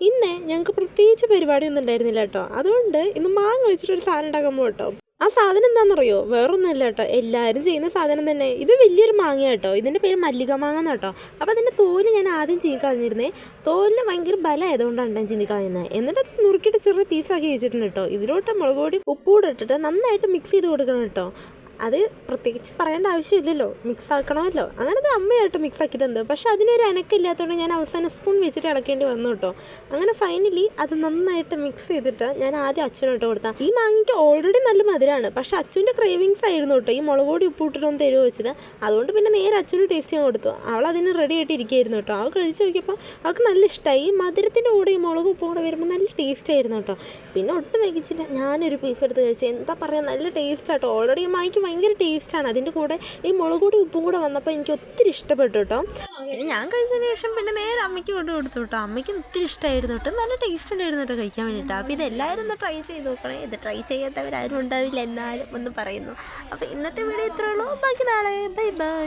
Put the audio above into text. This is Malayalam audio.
ഇന്ന് ഞങ്ങൾക്ക് പ്രത്യേകിച്ച് പരിപാടിയൊന്നും ഉണ്ടായിരുന്നില്ല കേട്ടോ. അതുകൊണ്ട് ഇന്ന് മാങ്ങ വെച്ചിട്ടൊരു സാധനം ഉണ്ടാക്കാൻ പോകും കേട്ടോ. ആ സാധനം എന്താണെന്നറിയോ? വേറൊന്നുമല്ല കേട്ടോ, എല്ലാവരും ചെയ്യുന്ന സാധനം തന്നെ. ഇത് വലിയൊരു മാങ്ങ കേട്ടോ, ഇതിൻ്റെ പേര് മല്ലിക മാങ്ങ എന്ന് കേട്ടോ. അപ്പോൾ അതിൻ്റെ തോല് ഞാൻ ആദ്യം ചീന്തിക്കളഞ്ഞിരുന്നേ. തോലിന് ഭയങ്കര ബലമായതുകൊണ്ടാണ് ഞാൻ ചീന്തിക്കളയുന്നത്. എന്നിട്ട് അത് നുറുക്കിയിട്ട് ചെറിയ പീസാക്കി വെച്ചിട്ടുണ്ട് കേട്ടോ. ഇതിലോട്ട് മുളക് പൊടി ഉപ്പൂടെ ഇട്ടിട്ട് നന്നായിട്ട് മിക്സ് ചെയ്ത് കൊടുക്കണം കേട്ടോ. അത് പ്രത്യേകിച്ച് പറയേണ്ട ആവശ്യമില്ലല്ലോ, മിക്സ് ആക്കണമല്ലോ. അങ്ങനത്തെ അമ്മയായിട്ട് മിക്സ് ആക്കിയിട്ടുണ്ട്. പക്ഷെ അതിനൊരു അനക്കില്ലാത്തതുകൊണ്ട് ഞാൻ അവസാനം സ്പൂൺ വെച്ചിട്ട് ഇളക്കേണ്ടി വന്നു കേട്ടോ. അങ്ങനെ ഫൈനലി അത് നന്നായിട്ട് മിക്സ് ചെയ്തിട്ട് ഞാൻ ആദ്യം അച്ഛനോട്ട് കൊടുത്താൽ. ഈ മാങ്ങയ്ക്ക് ഓൾറെഡി നല്ല മധുരമാണ്, പക്ഷെ അച്ഛൻ്റെ ക്രേവിങ്സ് ആയിരുന്നു കേട്ടോ ഈ മുളക് പൊടി ഉപ്പിട്ടിട്ടൊന്ന് തരുമോ വെച്ചത്. അതുകൊണ്ട് പിന്നെ നേരെ അച്ഛന് ടേസ്റ്റ് ചെയ്യാൻ കൊടുത്തു. അവൾ അതിന് റെഡി ആയിട്ട് ഇരിക്കുകയായിരുന്നു കേട്ടോ. അവൾ കഴിച്ച് നോക്കിയപ്പോൾ അവൾക്ക് നല്ല ഇഷ്ടമായി. ഈ മധുരത്തിൻ്റെ കൂടെ ഈ മുളക് ഉപ്പും കൂടെ വരുമ്പോൾ നല്ല ടേസ്റ്റ് ആയിരുന്നു കേട്ടോ. പിന്നെ ഒട്ടും വൈകിച്ചില്ല, ഞാനൊരു പീസ് എടുത്ത് കഴിച്ചു. എന്താ പറയുക, നല്ല ടേസ്റ്റ് ആട്ടോ. ഓൾറെഡി ഈ മാങ്ങയ്ക്ക് ഭയങ്കര ടേസ്റ്റാണ്. അതിൻ്റെ കൂടെ ഈ മുളക് പൊടി ഉപ്പും കൂടെ വന്നപ്പോൾ എനിക്ക് ഒത്തിരി ഇഷ്ടപ്പെട്ടു കേട്ടോ. പിന്നെ ഞാൻ കഴിച്ചതിന് ശേഷം പിന്നെ നേരെ അമ്മയ്ക്ക് കൊണ്ട് കൊടുത്തു കേട്ടോ. അമ്മയ്ക്ക് ഒത്തിരി ഇഷ്ടമായിരുന്നു കേട്ടോ, നല്ല ടേസ്റ്റ് ഉണ്ടായിരുന്നു കേട്ടോ കഴിക്കാൻ വേണ്ടിയിട്ട്. അപ്പോൾ ഇതെല്ലാവരും ഒന്ന് ട്രൈ ചെയ്ത് നോക്കണേ. ഇത് ട്രൈ ചെയ്യാത്തവരാരും ഉണ്ടാവില്ല എന്നാലും ഒന്ന് പറയുന്നു. അപ്പോൾ ഇന്നത്തെ വീഡിയോ ഇത്രയേ ഉള്ളൂ. ബാക്കി നാളെ. Bye bye.